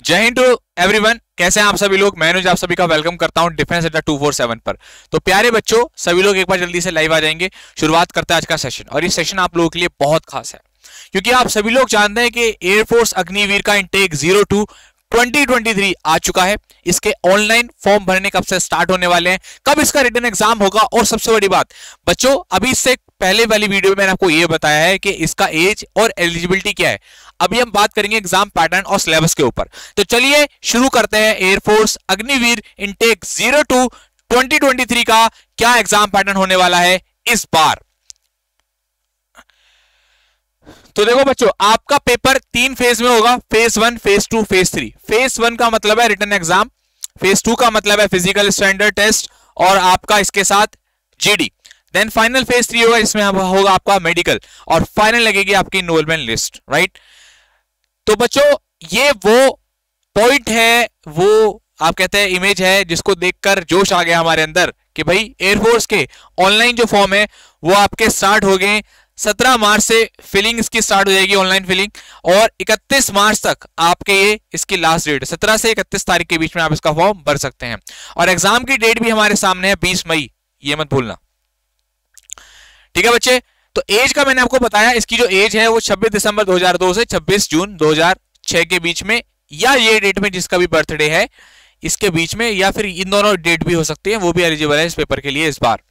जय Hind to everyone. कैसे हैं आप सभी लोग। मैं अनुज आप सभी का वेलकम करता हूं डिफेंस अड्डा 247 पर। तो प्यारे बच्चों, सभी लोग एक बार जल्दी से लाइव आ जाएंगे। शुरुआत करते हैं आज का सेशन, और ये सेशन आप लोगों के लिए बहुत खास है क्योंकि आप सभी लोग जानते हैं कि एयरफोर्स अग्निवीर का इंटेक 02 2023 आ चुका है। इसके ऑनलाइन फॉर्म भरने कब से स्टार्ट होने वाले हैं, कब इसका रिटन एग्जाम होगा, और सबसे बड़ी बात बच्चों, अभी इससे पहले वाली वीडियो में मैंने आपको यह बताया है कि इसका एज और एलिजिबिलिटी क्या है। अभी हम बात करेंगे एग्जाम पैटर्न और सिलेबस के ऊपर। तो चलिए शुरू करते हैं। एयरफोर्स अग्निवीर इंटेक 02 2023 का क्या एग्जाम पैटर्न होने वाला है इस बार। तो देखो बच्चों, आपका पेपर 3 फेज में होगा। Phase 1, phase 2, phase 3। फेज 1 का मतलब है रिटन एग्जाम, फेज 2 का मतलब है फिजिकल स्टैंडर्ड टेस्ट और आपका इसके साथ जीडी। देन फाइनल फेज 3 होगा, इसमें होगा आपका मेडिकल, और फाइनल लगेगी आपकी इनरोलमेंट लिस्ट। राइट। तो बच्चों, ये वो पॉइंट है, वो आप कहते हैं इमेज है जिसको देखकर जोश आ गया हमारे अंदर कि भाई एयरफोर्स के ऑनलाइन जो फॉर्म है वो आपके स्टार्ट हो गए। 17 मार्च से फिलिंग इसकी स्टार्ट हो जाएगी, ऑनलाइन फिलिंग, और 31 मार्च तक आपके ये इसकी लास्ट डेट, 17 से 31 तारीख के बीच में आप इसका फॉर्म भर सकते हैं। और एग्जाम की डेट भी हमारे सामने है 20 मई, ये मत भूलना। ठीक है बच्चे। तो एज का मैंने आपको बताया, इसकी जो एज है वो 26 दिसंबर 2002 से 26 जून 2006 के बीच में, या ये डेट में जिसका भी बर्थडे है इसके बीच में, या फिर इन दोनों डेट भी हो सकती है, वो भी एलिजिबल है इस पेपर के लिए इस बार।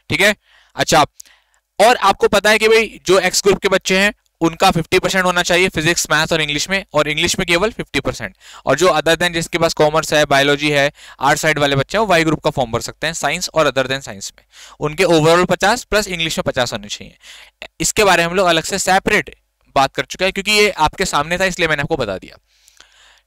ठीक है। अच्छा, और आपको पता है कि भाई जो एक्स ग्रुप के बच्चे हैं उनका 50% होना चाहिए फिजिक्स, मैथ्स और इंग्लिश में, और इंग्लिश में केवल 50%। और जो अदर देन जिसके पास कॉमर्स है, बायोलॉजी है, आर्ट साइड वाले बच्चे हैं, वो वाई ग्रुप का फॉर्म भर सकते हैं साइंस और अदर देन साइंस में। उनके ओवरऑल 50 प्लस इंग्लिश में 50 होने चाहिए। इसके बारे में हम लोग अलग से सेपरेट बात कर चुके हैं क्योंकि ये आपके सामने था, इसलिए मैंने आपको बता दिया।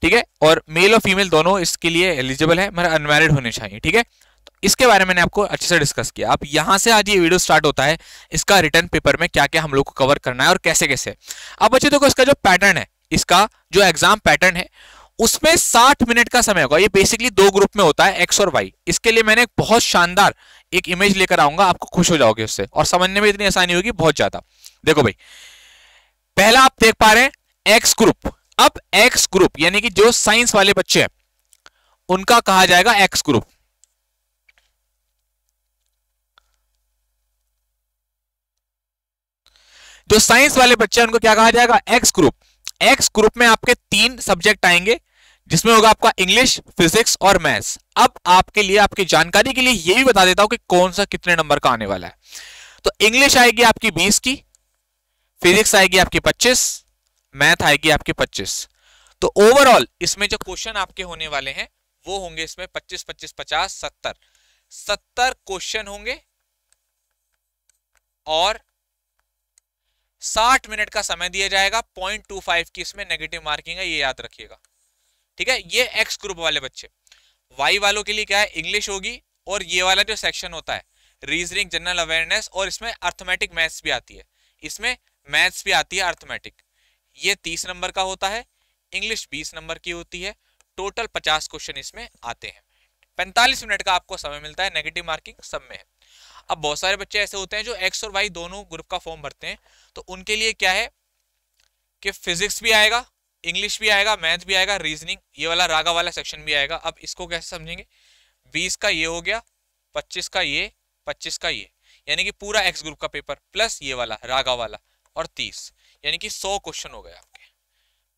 ठीक है। और मेल और फीमेल दोनों इसके लिए एलिजिबल है, मगर अनमैरिड होने चाहिए। ठीक है। तो इसके बारे में मैंने आपको अच्छे से डिस्कस किया। अब यहां से आज ये वीडियो स्टार्ट होता है, इसका रिटर्न पेपर में क्या क्या हम लोग को कवर करना है और कैसे कैसे। अब बच्चे देखो, इसका जो पैटर्न है, इसका जो एग्जाम पैटर्न है उसमें 60 मिनट का समय होगा। ये बेसिकली 2 ग्रुप में होता है, एक्स और वाई। इसके लिए मैंने एक बहुत शानदार एक इमेज लेकर आऊंगा, आपको खुश हो जाओगे उससे, और समझने में इतनी आसानी होगी बहुत ज्यादा। देखो भाई, पहला आप देख पा रहे हैं एक्स ग्रुप। अब एक्स ग्रुप यानी कि जो साइंस वाले बच्चे हैं उनका कहा जाएगा एक्स ग्रुप। जो साइंस वाले बच्चे हैं उनको क्या कहा जाएगा, एक्स ग्रुप। एक्स ग्रुप में आपके 3 सब्जेक्ट आएंगे, जिसमें होगा आपका इंग्लिश, फिजिक्स और मैथ्स। अब आपके लिए, आपकी जानकारी के लिए ये भी बता देता हूं कि कौन सा कितने नंबर का आने वाला है। तो इंग्लिश आएगी आपकी 20 की, फिजिक्स आएगी आपकी 25, मैथ आएगी आपकी 25। तो ओवरऑल इसमें जो क्वेश्चन आपके होने वाले हैं वो होंगे इसमें 25 25 50 70 क्वेश्चन होंगे, और 60 मिनट का समय दिया जाएगा। 0.25 की इसमें नेगेटिव मार्किंग है, ये याद रखिएगा। ठीक है। ये एक्स ग्रुप वाले बच्चे। वाई वालों के लिए क्या है, इंग्लिश होगी, और ये वाला जो सेक्शन होता है रीजनिंग, जनरल अवेयरनेस, और इसमें अर्थमेटिक मैथ्स भी आती है, इसमें मैथ्स भी आती है अर्थमेटिक। ये 30 नंबर का होता है, इंग्लिश 20 नंबर की होती है। टोटल 50 क्वेश्चन इसमें आते हैं। 45 मिनट का आपको समय मिलता है, नेगेटिव मार्किंग सब में है। अब बहुत सारे बच्चे ऐसे होते हैं जो एक्स और वाई दोनों ग्रुप का फॉर्म भरते हैं, तो उनके लिए क्या है कि फिजिक्स भी आएगा, इंग्लिश भी आएगा, मैथ भी आएगा, रीजनिंग, ये वाला रागा वाला सेक्शन भी आएगा। अब इसको कैसे समझेंगे, 20 का ये हो गया, 25 का ये, 25 का ये, यानी कि पूरा एक्स ग्रुप का पेपर प्लस ये वाला रागा वाला, और 30, यानी कि 100 क्वेश्चन हो गए आपके।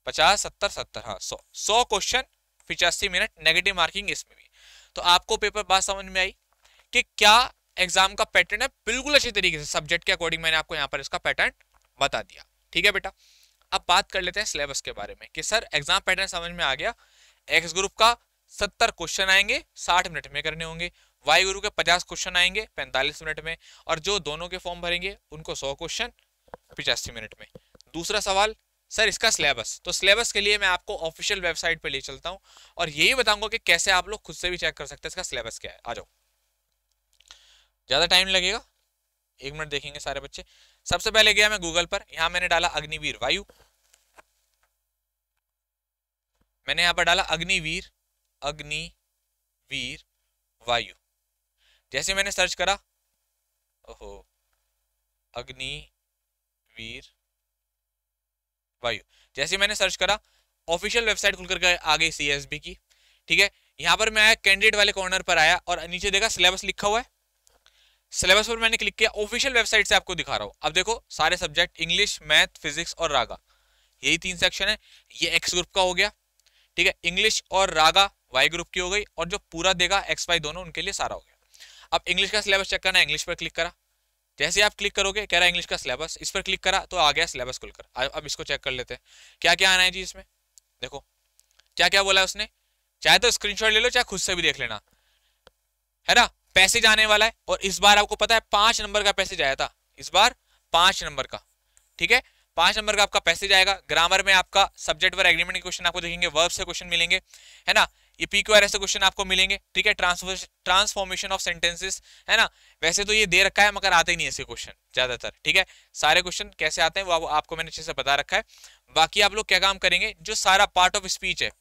50 70 70, हाँ 100 क्वेश्चन, 85 मिनट, नेगेटिव मार्किंग इसमें भी। तो आपको पेपर बात समझ में आई कि क्या एग्जाम का पैटर्न है, बिल्कुल अच्छी तरीके से सब्जेक्ट के अकॉर्डिंग मैंने आपको यहाँ पर इसका पैटर्न बता दिया। ठीक है बेटा। अब बात कर लेते हैं सिलेबस के बारे में कि सर एग्जाम पैटर्न समझ में आ गया। एक्स ग्रुप का 70 क्वेश्चन आएंगे, 60 मिनट में करने होंगे। वाई ग्रुप के 50 क्वेश्चन आएंगे 45 मिनट में, और जो दोनों के फॉर्म भरेंगे उनको 100 क्वेश्चन 85 मिनट में। दूसरा सवाल, सर इसका सिलेबस। तो सिलेबस के लिए मैं आपको ऑफिशियल वेबसाइट पे ले चलता हूं, और यही बताऊंगा कि कैसे आप लोग खुद से भी चेक कर सकते हैं इसका सिलेबस क्या है। आ जाओ, ज्यादा टाइम लगेगा, 1 मिनट देखेंगे सारे बच्चे। सबसे पहले गया मैं गूगल पर, यहां मैंने डाला अग्निवीर वायु, मैंने यहां पर डाला अग्निवीर, अग्निवीर वायु। जैसे मैंने सर्च करा, ओहो, अग्निवीर वायु, जैसे मैंने सर्च करा ऑफिशियल वेबसाइट खुल करके आ गई CSB की, ठीक है। यहाँ पर मैं आया कैंडिडेट वाले कॉर्नर पर आया और नीचे देखा सिलेबस लिखा हुआ है, सिलेबस पर मैंने क्लिक किया, ऑफिशियल वेबसाइट से आपको दिखा रहा हूँ। अब देखो सारे सब्जेक्ट इंग्लिश, मैथ, फिजिक्स और रागा, यही 3 सेक्शन है। ये एक्स ग्रुप का हो गया, ठीक है। इंग्लिश और रागा वाई ग्रुप की हो गई, और जो पूरा देगा एक्स वाई दोनों उनके लिए सारा हो गया। अब इंग्लिश का सिलेबस चेक करना है, इंग्लिश पर क्लिक करा, जैसे आप क्लिक करोगे कह रहा है इंग्लिश का सिलेबस, इस पर क्लिक करा तो आ गया सिलेबस खुलकर। अब इसको चेक कर लेते हैं क्या क्या आना है जी इसमें। देखो क्या क्या बोला है उसने, चाहे तो स्क्रीनशॉट ले लो चाहे खुद से भी देख लेना, है ना। पैसेज आने वाला है, और इस बार आपको पता है 5 नंबर का पैसेज आया था, इस बार 5 नंबर का, ठीक है। 5 नंबर का आपका पैसेज आएगा। ग्रामर में आपका सब्जेक्ट वर्ब एग्रीमेंट के क्वेश्चन आपको देखेंगे, वर्ब से क्वेश्चन मिलेंगे, है ना। ये PQR से क्वेश्चन आपको मिलेंगे, ठीक है। ट्रांसफॉर्मेशन ऑफ सेंटेंसेस, है ना। वैसे तो ये दे रखा है मगर आते ही नहीं ऐसे क्वेश्चन ज्यादातर, ठीक है। सारे क्वेश्चन कैसे आते हैं वो आपको मैंने अच्छे से बता रखा है। बाकी आप लोग क्या काम करेंगे, जो सारा पार्ट ऑफ स्पीच है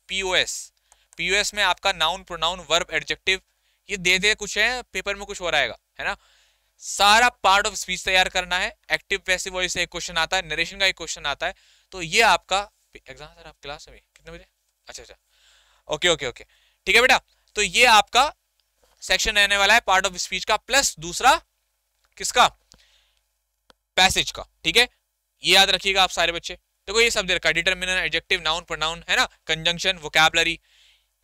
POS में आपका नाउन, प्रोनाउन, वर्ब, एडजेक्टिव ये दे दे कुछ है पेपर में कुछ हो रहेगा, है ना। सारा पार्ट ऑफ स्पीच तैयार करना है। एक्टिव पैसिव वॉइस से एक क्वेश्चन आता है, नरेशन का एक क्वेश्चन आता है। तो ये आपका एग्जाम, सर आप क्लास अभी कितने बजे, अच्छा ओके ओके ओके, ठीक है बेटा। तो ये आपका सेक्शन रहने वाला है पार्ट ऑफ स्पीच का, प्लस दूसरा किसका, पैसेज का, ठीक है। ये याद रखिएगा आप सारे बच्चे। देखो ये सब दे रखा है, डिटरमिनर, एडजेक्टिव, नाउन, प्रोनाउन, है ना, कंजंक्शन, वोकैबुलरी,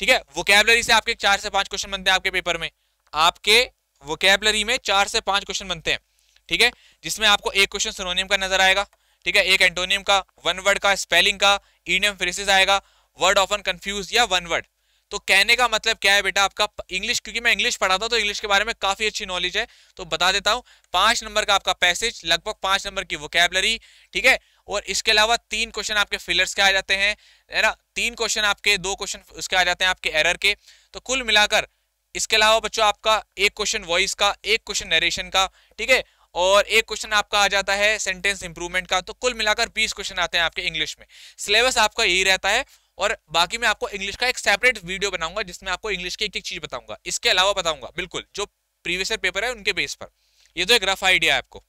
ठीक है। वोकैबुलरी से आपके 4 से 5 क्वेश्चन बनते हैं आपके पेपर में, आपके वोकैबुलरी में 4 से 5 क्वेश्चन बनते हैं, ठीक है। जिसमें आपको एक क्वेश्चन सिनोनिम का नजर आएगा, ठीक है, एक एंटोनिम का, वन वर्ड का, स्पेलिंग का, इडियम फ्रेजेस आएगा, वर्ड ऑफन कंफ्यूज या वन वर्ड। तो कहने का मतलब क्या है बेटा, आपका इंग्लिश, क्योंकि मैं इंग्लिश पढ़ाता हूं तो इंग्लिश के बारे में काफी अच्छी नॉलेज है, तो बता देता हूं। 5 नंबर का आपका पैसेज, लगभग 5 नंबर की वोकैबुलरी, ठीक है। और इसके अलावा 3 क्वेश्चन आपके फिलर्स के आ जाते हैं, है ना। 3 क्वेश्चन आपके, 2 क्वेश्चन उसके आ जाते हैं आपके एरर के। तो कुल मिलाकर इसके अलावा बच्चों आपका एक क्वेश्चन वॉइस का, एक क्वेश्चन नरेशन का, ठीक है, और एक क्वेश्चन आपका आ जाता है सेंटेंस इंप्रूवमेंट का। तो कुल मिलाकर 20 क्वेश्चन आते हैं आपके इंग्लिश में। सिलेबस आपका यही रहता है, और बाकी मैं आपको इंग्लिश का एक सेपरेट वीडियो बनाऊंगा जिसमें आपको इंग्लिश की एक एक चीज बताऊंगा, इसके अलावा बताऊंगा बिल्कुल जो प्रीवियस ईयर पेपर है उनके बेस पर। ये तो एक रफ आइडिया है आपको।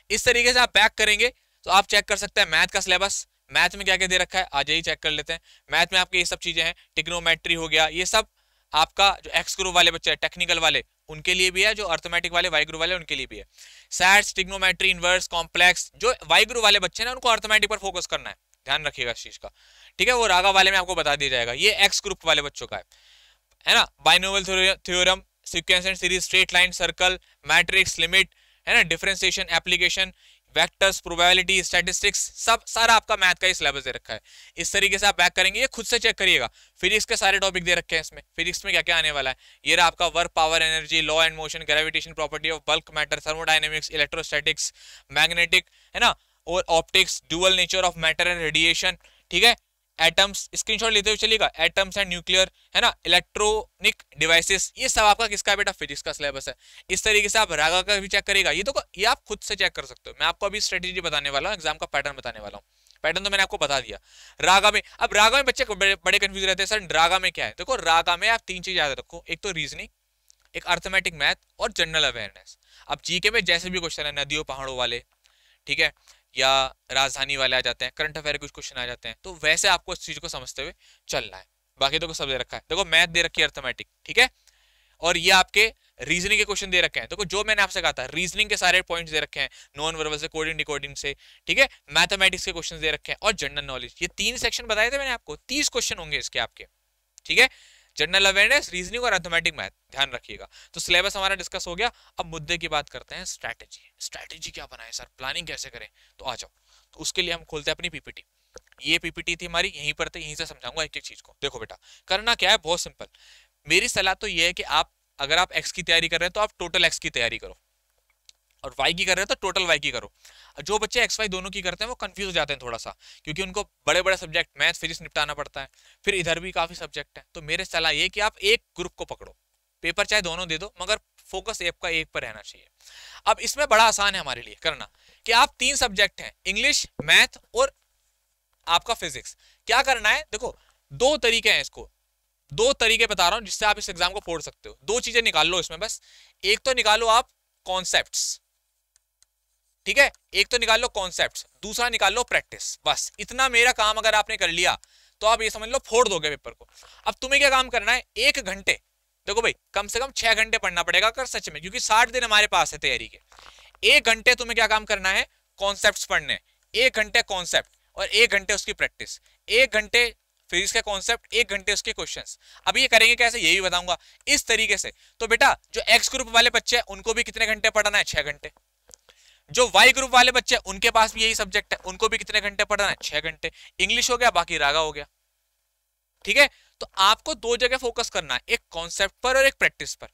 इस तरीके से आप पैक करेंगे तो आप चेक कर सकते हैं मैथ का सिलेबस। मैथ में क्या क्या दे रखा है आज यही चेक कर लेते हैं। मैथ में आपके ये सब चीजें हैं, टिग्नोमेट्री हो गया, ये सब आपका जो एक्स ग्रुप वाले बच्चे हैं टेक्निकल वाले उनके लिए भी है, जो अर्थमेटिक वाले वाई ग्रुप वाले उनके लिए भी है। सैट्स, टिग्नोमेट्री, इनवर्स, कॉम्प्लेक्स, जो वाई ग्रुप वाले बच्चे हैं उनको अर्थमेटिक पर फोकस करना है, ध्यान रखिएगा इस चीज का, ठीक है। वो रागा वाले में आपको बता दिया जाएगा, ये एक्स ग्रुप वाले बच्चों का है ना। Binomial theorem, sequence and series, straight line, circle, matrix, limit, है ना, differentiation, application, vectors, probability, statistics, सब सारा आपका मैथ का ही सिलेबस दे रखा है। इस तरीके से आप पैक करेंगे, ये खुद से चेक करिएगा। फिजिक्स के सारे टॉपिक दे रखे हैं इसमें, फिजिक्स में क्या क्या आने वाला है। ये रहा आपका work, power, energy, law and motion, gravitation, property of bulk matter, thermodynamics, electrostatics, magnetic, है ना, और optics, dual nature of matter and radiation, ठीक है। एटम्स, स्क्रीनशॉट लेते हुए चलिएगा, एटम्स एंड न्यूक्लियर, है ना, इलेक्ट्रॉनिक डिवाइसेस, ये सब आपका किसका बेटा, फिजिक्स का सिलेबस है। इस तरीके से आप रागा का भी चेक करिएगा। ये आप खुद से चेक कर सकते हो, मैं आपको अभी स्ट्रेटेजी बताने वाला हूँ, एग्जाम का पैटर्न बताने वाला हूँ। पैटर्न तो मैंने आपको बता दिया। रागा में, अब रागा में बच्चे बड़े कंफ्यूज रहते हैं, सर रागा में क्या है। देखो रागा में आप 3 चीज याद रखो, एक तो रीजनिंग, एक अर्थमेटिक मैथ और जनरल अवेयरनेस। अब जीके में जैसे भी क्वेश्चन है, नदियों पहाड़ों वाले, ठीक है, या राजधानी वाले आ जाते हैं, करंट अफेयर कुछ क्वेश्चन आ जाते हैं, तो वैसे आपको इस चीज को समझते हुए चलना है। बाकी तो सब दे रखा है, देखो मैथ दे रखी है, अर्थमेटिक, ठीक है, और ये आपके रीजनिंग के क्वेश्चन दे रखे हैं। देखो जो मैंने आपसे कहा था, रीजनिंग के सारे पॉइंट्स दे रखे हैं, नॉन वर्बल से, कोडिंग डिकोडिंग से, ठीक है, मैथमेटिक्स के क्वेश्चन दे रखे हैं, और जनरल नॉलेज। ये 3 सेक्शन बताए थे मैंने आपको, 30 क्वेश्चन होंगे इसके आपके, ठीक है। जनरल अवेयरनेस, रीजनिंग और अर्थमेटिक मैथ, ध्यान रखिएगा। तो सिलेबस हमारा डिस्कस हो गया। अब मुद्दे की बात करते हैं, स्ट्रैटेजी क्या बनाए सर, प्लानिंग कैसे करें। तो आ जाओ, तो उसके लिए हम खोलते हैं अपनी पीपीटी। ये पीपीटी थी हमारी, यहीं पर थे, यहीं से समझाऊंगा एक एक चीज को। देखो बेटा करना क्या है, बहुत सिंपल। मेरी सलाह तो ये है कि आप अगर आप एक्स की तैयारी कर रहे हैं तो आप टोटल एक्स की तैयारी करो, और वाई की कर रहे हैं तो टोटल वाई की करो। जो बच्चे एक्स वाई दोनों की करते हैं वो कंफ्यूज हो जाते हैं थोड़ा सा, क्योंकि उनको बड़े बड़े सब्जेक्ट मैथ फिजिक्स निपटाना पड़ता है, फिर इधर भी काफी सब्जेक्ट है। तो मेरे सलाह ये कि आप एक ग्रुप को पकड़ो, पेपर चाहे दोनों दे दो, मगर फोकस आपका एक पर रहना चाहिए। अब इसमें बड़ा आसान है हमारे लिए करना कि आप 3 सब्जेक्ट हैं, इंग्लिश, मैथ और आपका फिजिक्स। क्या करना है, देखो 2 तरीके हैं, इसको 2 तरीके बता रहा हूं जिससे आप इस एग्जाम को फोड़ सकते हो। 2 चीजें निकाल लो इसमें बस। एक तो निकालो आप कॉन्सेप्ट्स, ठीक है, एक तो निकाल लो कॉन्सेप्ट्स, दूसरा निकाल लो प्रैक्टिस, बस इतना मेरा काम अगर आपने कर लिया तो आप ये समझ लो फोड़ दोगे पेपर को। अब तुम्हें क्या काम करना है, 1 घंटे, देखो भाई कम से कम 6 घंटे पढ़ना पड़ेगा अगर सच में, क्योंकि 60 दिन हमारे पास है तैयारी के। 1 घंटे तुम्हें क्या काम करना है, कॉन्सेप्ट्स पढ़ने, 1 घंटे कॉन्सेप्ट और 1 घंटे उसकी प्रैक्टिस, 1 घंटे फिजिक्स का कॉन्सेप्ट, 1 घंटे उसके क्वेश्चंस। अब ये करेंगे कैसे, ये भी बताऊंगा इस तरीके से। तो बेटा जो एक्स ग्रुप वाले बच्चे हैं उनको भी कितने घंटे पढ़ना है, 6 घंटे। जो वाई ग्रुप वाले बच्चे हैं उनके पास भी यही सब्जेक्ट है, उनको भी कितने घंटे पढ़ना है, 6 घंटे। इंग्लिश हो गया, बाकी रागा हो गया। ठीक है, तो आपको 2 जगह फोकस करना है, एक कॉन्सेप्ट पर और एक प्रैक्टिस पर।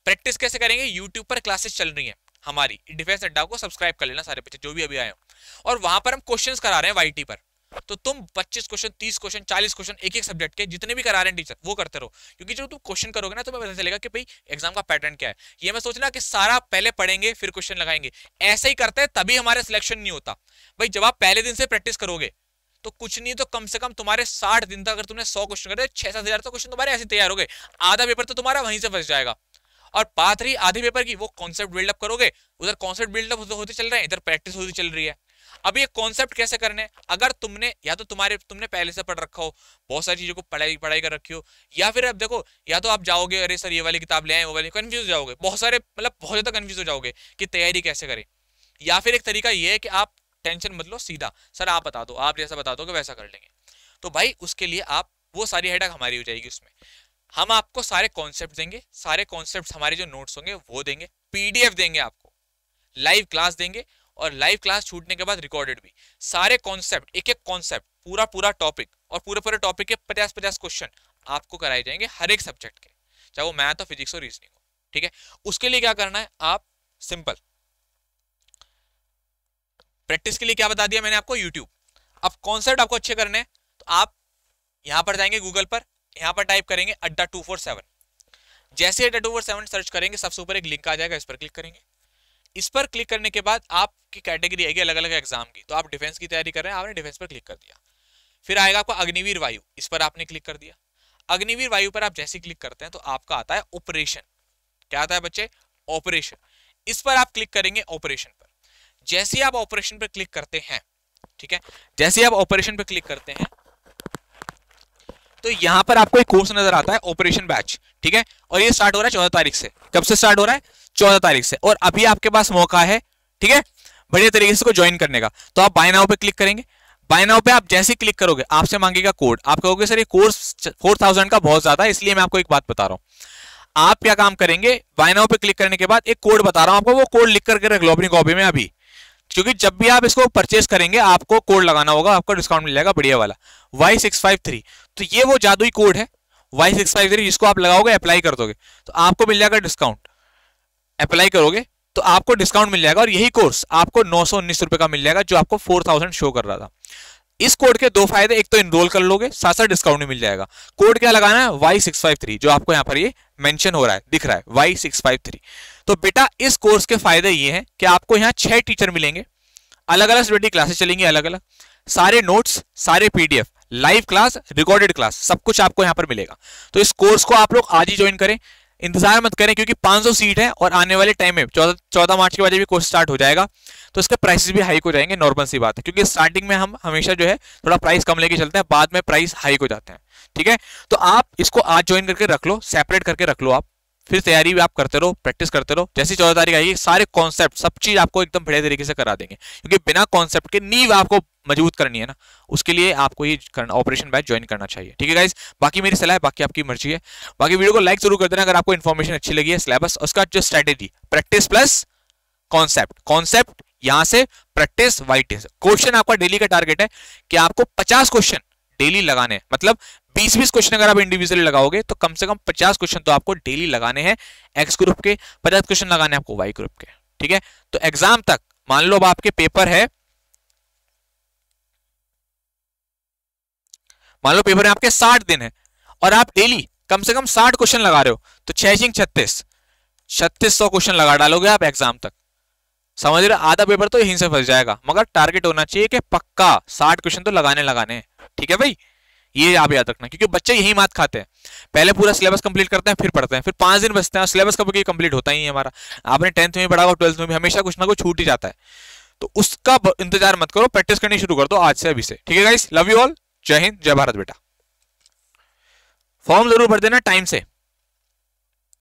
प्रैक्टिस कैसे करेंगे, यूट्यूब पर क्लासेस चल रही है हमारी, डिफेंस अड्डा को सब्सक्राइब कर लेना सारे बच्चे जो भी अभी आए हो, और वहां पर हम क्वेश्चंस करा रहे हैं वाईटी पर। तो तुम 25 क्वेश्चन, 30 क्वेश्चन, 40 क्वेश्चन एक एक सब्जेक्ट के जितने भी करा रहे हैं टीचर, वो करते रहो, क्योंकि जो तुम क्वेश्चन करोगे ना तुम्हें पता चलेगा कि भाई एग्जाम का पैटर्न क्या है। ये मैं सोचना कि सारा पहले पढ़ेंगे फिर क्वेश्चन लगाएंगे, ऐसे ही करते हैं तभी हमारा सिलेक्शन नहीं होता। भाई जब आप पहले दिन से प्रैक्टिस करोगे तो कुछ नहीं तो कम से कम तुम्हारे 60 दिन तक अगर तुमने 100 क्वेश्चन करे, 6-7 हजार तो क्वेश्चन तुम्हारे ऐसे तैयार हो गए, आधा पेपर तो तुम्हारा वहीं से फंस जाएगा। और बात रही आधे पेपर की, वो कॉन्सेप्ट बिल्डअप करोगे, उधर कॉन्सेप्ट बिल्डअप होते चल रहे हैं, इधर प्रैक्टिस होती चल रही है। अब ये कॉन्सेप्ट कैसे करने, अगर तुमने या तो तुमने पहले से पढ़ रखा हो, बहुत सारी चीजों को पढ़ाई कर रखी हो, या फिर अब देखो या तो आप जाओगे अरे सर ये वाली किताब ले आए, वो वाली, कंफ्यूज हो जाओगे, बहुत सारे मतलब बहुत ज्यादा कंफ्यूज हो जाओगे कि तैयारी कैसे करें। या फिर एक तरीका ये है कि आप टेंशन मत लो, सीधा सर आप बता दो, आप जैसा बता दोगे वैसा कर लेंगे। तो भाई उसके लिए आप, वो सारी हेडक हमारी हो जाएगी, उसमें हम आपको सारे कॉन्सेप्ट देंगे, सारे कॉन्सेप्ट हमारे जो नोट्स होंगे वो देंगे, पीडीएफ देंगे आपको, लाइव क्लास देंगे, और लाइव क्लास छूटने के बाद रिकॉर्डेड भी। सारे कॉन्सेप्ट, एक एक कॉन्सेप्ट, पूरा टॉपिक और पूरे टॉपिक के 50-50 क्वेश्चन आपको कराए जाएंगे हर एक सब्जेक्ट के, चाहे वो मैथ हो, फिजिक्स हो, रीजनिंग हो। ठीक है, उसके लिए क्या करना है, आप सिंपल प्रैक्टिस के लिए क्या बता दिया मैंने आपको, यूट्यूब। अब कॉन्सेप्ट आपको अच्छे करने हैं तो आप यहां पर जाएंगे गूगल पर, यहां पर टाइप करेंगे अड्डा 247। जैसे अड्डा 247 सर्च करेंगे सबसे ऊपर एक लिंक आ जाएगा, इस पर क्लिक करेंगे। इस पर क्लिक करने के बाद आपकी कैटेगरी आएगी अलग अलग एग्जाम की, तो आप डिफेंस की तैयारी कर रहे हैं, आपने डिफेंस पर क्लिक कर दिया। फिर आएगा आपका अग्निवीर वायु, इस पर आपने क्लिक कर दिया। अग्निवीर वायु पर आप जैसे क्लिक करते हैं तो आपका आता है ऑपरेशन। क्या आता है बच्चे, ऑपरेशन। इस पर आप क्लिक करेंगे ऑपरेशन पर। जैसे आप ऑपरेशन पर क्लिक करते हैं, ठीक है, जैसे आप ऑपरेशन पर क्लिक करते हैं तो यहां पर आपको एक कोर्स नजर आता है, ऑपरेशन बैच। ठीक है, और ये स्टार्ट हो रहा है 14 तारीख से। कब से स्टार्ट हो रहा है, 14 तारीख से। और अभी आपके पास मौका है, ठीक है, बढ़िया तरीके से को ज्वाइन करने का। तो आप बाय नाउ पे क्लिक करेंगे। बाय नाउ पे आप जैसे क्लिक करोगे आपसे मांगेगा कोड, आप कहोगे सर ये कोर्स 4000 का बहुत ज्यादा है, इसलिए मैं आपको एक बात बता रहा हूं। आप क्या काम करेंगे, बाय नाउ पे क्लिक करने के बाद एक कोड बता रहा हूं आपको, वो कोड लिख करके रख लो अपनी कॉपी में अभी, क्योंकि जब भी आप इसको परचेस करेंगे आपको कोड लगाना होगा, आपको डिस्काउंट मिल जाएगा बढ़िया वाला, Y653। तो ये वो जादुई कोड है Y653, जिसको आप लगाओगे, अप्लाई कर दोगे तो आपको मिल जाएगा डिस्काउंट। अप्लाई करोगे तो आपको डिस्काउंट मिल जाएगा, और यही कोर्स आपको 919 रुपए का मिल जाएगा, जो आपको 4000 शो कर रहा था। इस कोड के 2 फायदे, एक तो इनरोल कर लोगे, साथ साथ डिस्काउंट भी मिल जाएगा। कोड क्या लगाना है, Y653, जो आपको यहाँ पर ये मेंशन हो रहा है, दिख रहा है Y653। तो बेटा इस कोर्स के फायदे ये हैं कि आपको यहाँ 6 टीचर मिलेंगे, अलग अलग स्टडी क्लासेस चलेंगी, अलग अलग सारे नोट्स, सारे PDF, live class, recorded class, सब कुछ आपको यहाँ पर मिलेगा। तो इस कोर्स को आप लोग आज ही ज्वाइन करें, इंतजार मत करें, क्योंकि 500 सीट है और आने वाले टाइम में 14 मार्च के बाद भी कोर्स स्टार्ट हो जाएगा, तो इसके प्राइसेस भी हाइक हो जाएंगे, नॉर्मल सी बात है, क्योंकि स्टार्टिंग में हम हमेशा जो है थोड़ा प्राइस कम लेके चलते हैं, बाद में प्राइस हाइक हो जाते हैं। ठीक है, तो आप इसको आज ज्वाइन करके रख लो, सेपरेट करके रख लो, आप फिर तैयारी भी आप करते रहो, प्रैक्टिस करते रहो। जैसे 14 तारीख आएगी सारे कॉन्सेप्ट, सब चीज आपको एकदम बढ़िया तरीके से करा देंगे, क्योंकि बिना कॉन्सेप्ट के नींव आपको मजबूत करनी है ना, उसके लिए आपको ये ऑपरेशन बैच ज्वाइन करना चाहिए। ठीक है गाइस, बाकी मेरी सलाह है, बाकी आपकी मर्जी है। बाकी वीडियो को लाइक जरूर कर देना अगर आपको इन्फॉर्मेशन अच्छी लगी है। सिलेबस, उसका जो strategy, practice plus concept, concept यहां से प्रैक्टिस, वाइट क्वेश्चन आपका डेली का टारगेट है कि आपको 50 क्वेश्चन डेली लगाने, मतलब 20-20 क्वेश्चन अगर आप इंडिविजुअली लगाओगे तो कम से कम 50 क्वेश्चन तो आपको डेली लगाने हैं एक्स ग्रुप के, 50 क्वेश्चन लगाने हैं आपको वाई ग्रुप के। ठीक है, तो एग्जाम तक मान लो अब आपके पेपर है, मान लो पेपर में आपके 60 दिन है और आप डेली कम से कम 60 क्वेश्चन लगा रहे हो, तो 3600 क्वेश्चन लगा डालोगे आप एग्जाम तक। समझ रहे, आधा पेपर तो यहीं से फंस जाएगा, मगर टारगेट होना चाहिए कि पक्का 60 क्वेश्चन तो लगाने हैं। ठीक है भाई, ये आप याद रखना, क्योंकि बच्चे यही मात खाते हैं, पहले पूरा सिलेबस कंप्लीट करते हैं, फिर पढ़ते हैं, फिर 5 दिन बचते हैं, सिलेबस कभी कंप्लीट होता ही है हमारा। आपने 10th में पढ़ा होगा, 12th में भी हमेशा कुछ ना कुछ छूट ही जाता है। तो उसका इंतजार मत करो, प्रैक्टिस करनी शुरू कर दो आज से, अभी से। ठीक है गाइस, लव यू ऑल, जय हिंद, जय भारत बेटा। फॉर्म जरूर भर देना टाइम से।